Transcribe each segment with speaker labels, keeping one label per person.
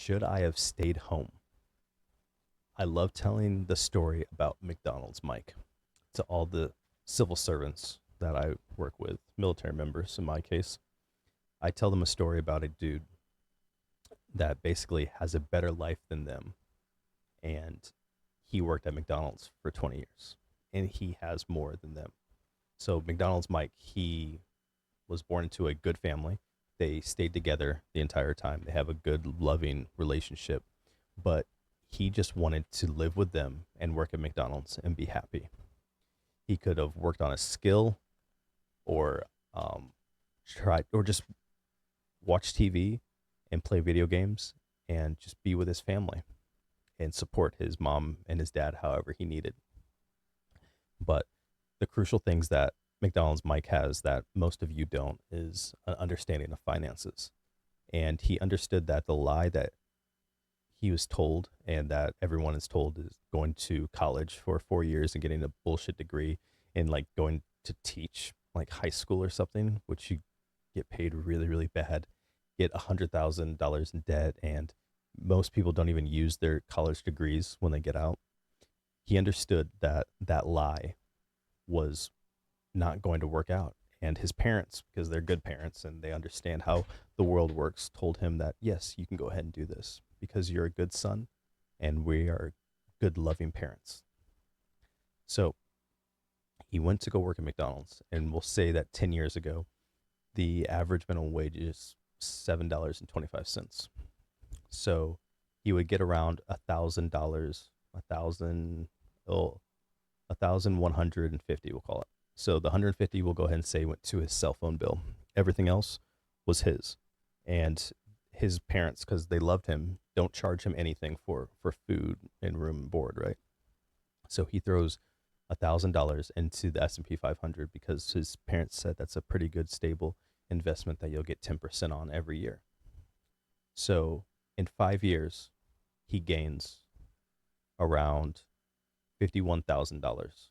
Speaker 1: Should I have stayed home? I love telling the story about McDonald's Mike to all the civil servants that I work with, military members in my case. I tell them a story about a dude that basically has a better life than them. And he worked at McDonald's for 20 years and he has more than them. So, McDonald's Mike, he was born into a good family. They stayed together the entire time. They have a good, loving relationship. But he just wanted to live with them and work at McDonald's and be happy. He could have worked on a skill or tried or just watch TV and play video games and just be with his family and support his mom and his dad however he needed. But the crucial things that McDonald's Mike has that most of you don't is an understanding of finances. And he understood that the lie that he was told and that everyone is told is going to college for 4 years and getting a bullshit degree and like going to teach like high school or something, which you get paid really, really bad, get $100,000 in debt, and most people don't even use their college degrees when they get out. He understood that that lie was not going to work out. And his parents, because they're good parents and they understand how the world works, told him that, yes, you can go ahead and do this because you're a good son and we are good, loving parents. So he went to go work at McDonald's. And we'll say that 10 years ago, the average minimum wage is $7.25. So he would get around $1,000, a thousand, oh, 1,150, we'll call it. So the 150 we'll go ahead and say went to his cell phone bill. Everything else was his. And his parents, because they loved him, don't charge him anything for food and room and board, right? So he throws $1,000 into the S&P 500 because his parents said that's a pretty good stable investment that you'll get 10% on every year. So in 5 years, he gains around $51,000.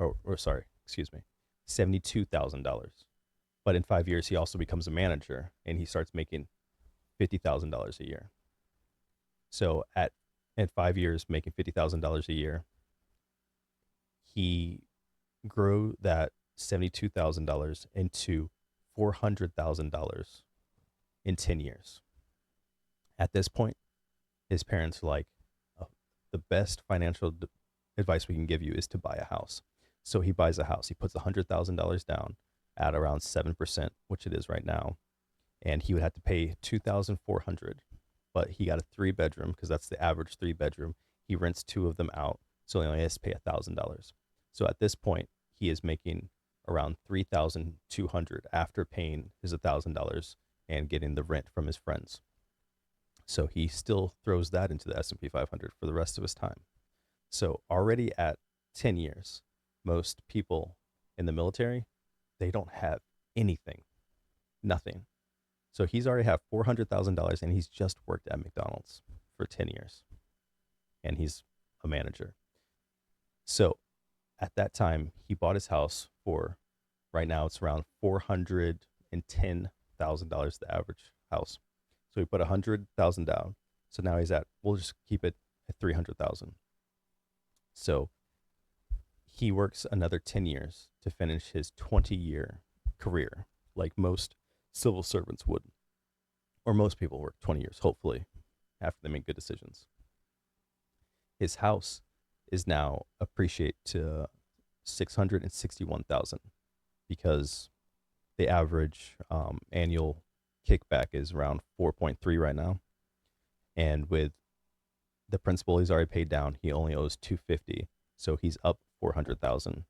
Speaker 1: Or sorry, excuse me, $72,000. But in 5 years, he also becomes a manager and he starts making $50,000 a year. So at 5 years, making $50,000 a year, he grew that $72,000 into $400,000 in 10 years. At this point, his parents were like, oh, the best financial advice we can give you is to buy a house. So he buys a house. He puts $100,000 down at around 7%, which it is right now. And he would have to pay $2,400. But he got a 3 bedroom because that's the average 3 bedroom. He rents two of them out. So he only has to pay $1,000. So at this point, he is making around $3,200 after paying his $1,000 and getting the rent from his friends. So he still throws that into the S&P 500 for the rest of his time. So already at 10 years, most people in the military, they don't have anything, nothing. So he's already have $400,000 and he's just worked at McDonald's for 10 years and he's a manager. So at that time, he bought his house for, right now it's around $410,000, the average house. So he put 100,000 down. So now he's at, we'll just keep it at 300,000. So he works another 10 years to finish his 20-year career, like most civil servants would, or most people work 20 years, hopefully, after they make good decisions. His house is now appreciate to 661,000 because the average annual kickback is around 4.3 right now. And with the principal he's already paid down, he only owes 250. So he's up 400,000.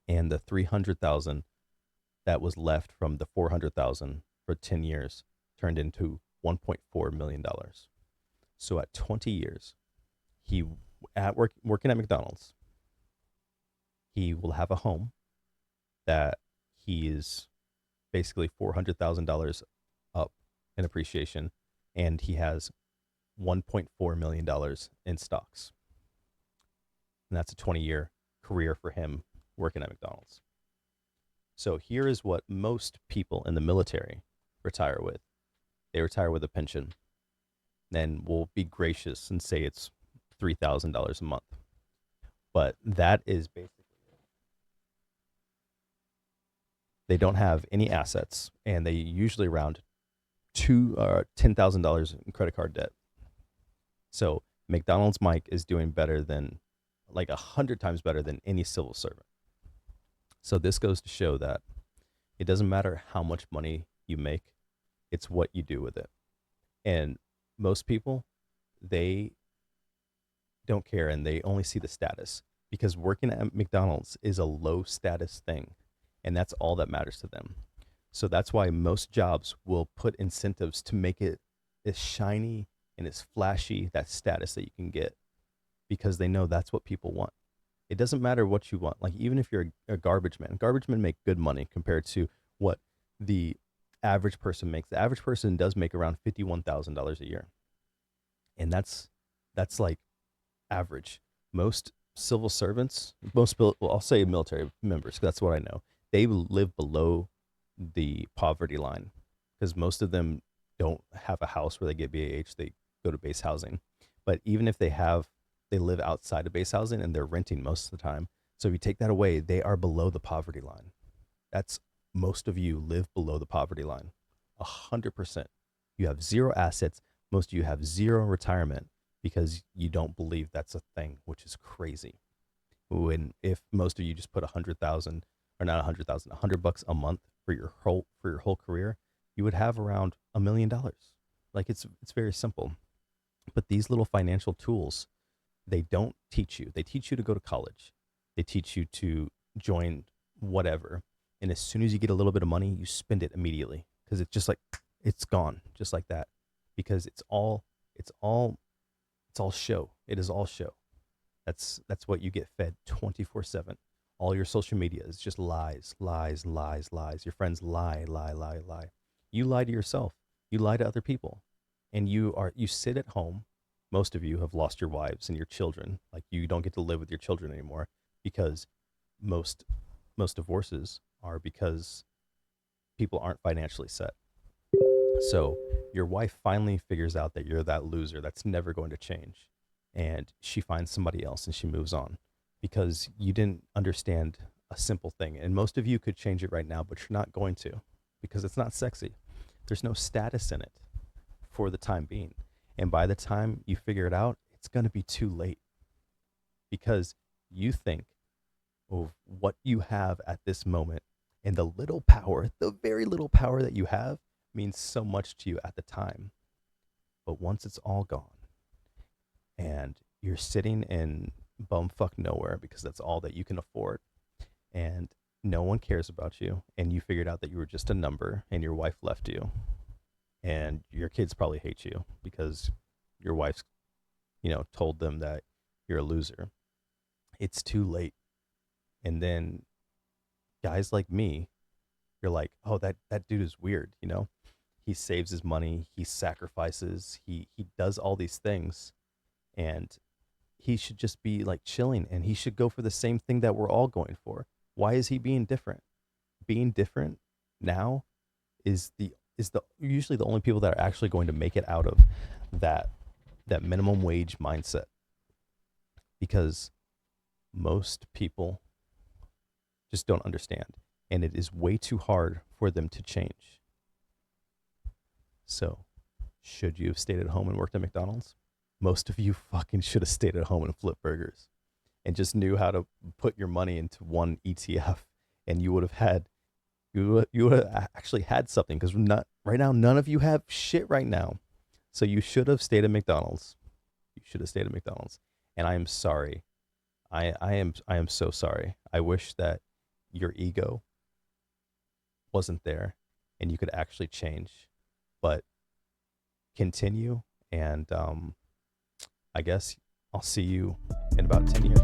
Speaker 1: And the 300,000 that was left from the 400,000 for 10 years turned into $1.4 million. So at 20 years, he working at McDonald's, he will have a home that he is basically $400,000 up in appreciation, and he has $1.4 million in stocks. And that's a 20-year career for him working at McDonald's. So here is what most people in the military retire with. They retire with a pension. then we'll be gracious and say it's $3,000 a month. But that is basically, they don't have any assets, and they usually around $10,000 in credit card debt. So McDonald's Mike is doing better than, like 100 times better than any civil servant. So this goes to show that it doesn't matter how much money you make, it's what you do with it. And most people, they don't care, and they only see the status, because working at McDonald's is a low status thing, and that's all that matters to them. So that's why most jobs will put incentives to make it as shiny and as flashy, that status that you can get, because they know that's what people want. It doesn't matter what you want. Like, even if you're a garbage men make good money compared to what the average person makes. The average person does make around $51,000 a year. And that's like average. Most civil servants, well, I'll say military members, 'cause that's what I know. They live below the poverty line, because most of them don't have a house where they get BAH. They go to base housing. But even if they live outside of base housing, and they're renting most of the time. So if you take that away, they are below the poverty line. That's, most of you live below the poverty line. 100%. You have zero assets. Most of you have zero retirement, because you don't believe that's a thing, which is crazy. When, if most of you just put 100,000, or not 100,000, $100 a month for your whole career, you would have around $1 million. Like, it's very simple. But these little financial tools, they don't teach you. They teach you to go to college. They teach you to join whatever. And as soon as you get a little bit of money, you spend it immediately, because it's just like, it's gone just like that, because it's all show. It is all show. That's what you get fed 24/7. All your social media is just lies, lies, lies, lies. Your friends lie, lie, lie, lie. You lie to yourself. You lie to other people. And you sit at home. Most of you have lost your wives and your children. Like, you don't get to live with your children anymore, because most divorces are because people aren't financially set. So your wife finally figures out that you're that loser that's never going to change, and she finds somebody else and she moves on, because you didn't understand a simple thing. And most of you could change it right now, but you're not going to, because it's not sexy. There's no status in it for the time being. And by the time you figure it out, it's going to be too late, because you think of what you have at this moment, and the little power, the very little power that you have, means so much to you at the time. But once it's all gone, and you're sitting in bumfuck nowhere, because that's all that you can afford, and no one cares about you, and you figured out that you were just a number, and your wife left you, and your kids probably hate you because your wife's, told them that you're a loser. It's too late. And then guys like me, you're like, oh, that dude is weird. He saves his money, he sacrifices, he does all these things, and he should just be like chilling, and he should go for the same thing that we're all going for. Why is he being different? Being different now is usually the only people that are actually going to make it out of that minimum wage mindset, because most people just don't understand, and it is way too hard for them to change. So, should you have stayed at home and worked at McDonald's? Most of you fucking should have stayed at home and flipped burgers, and just knew how to put your money into one ETF, and you would have actually had something, because right now, none of you have shit right now. So you should have stayed at McDonald's. You should have stayed at McDonald's. And I am sorry. I am so sorry. I wish that your ego wasn't there and you could actually change. But continue, and I guess I'll see you in about 10 years.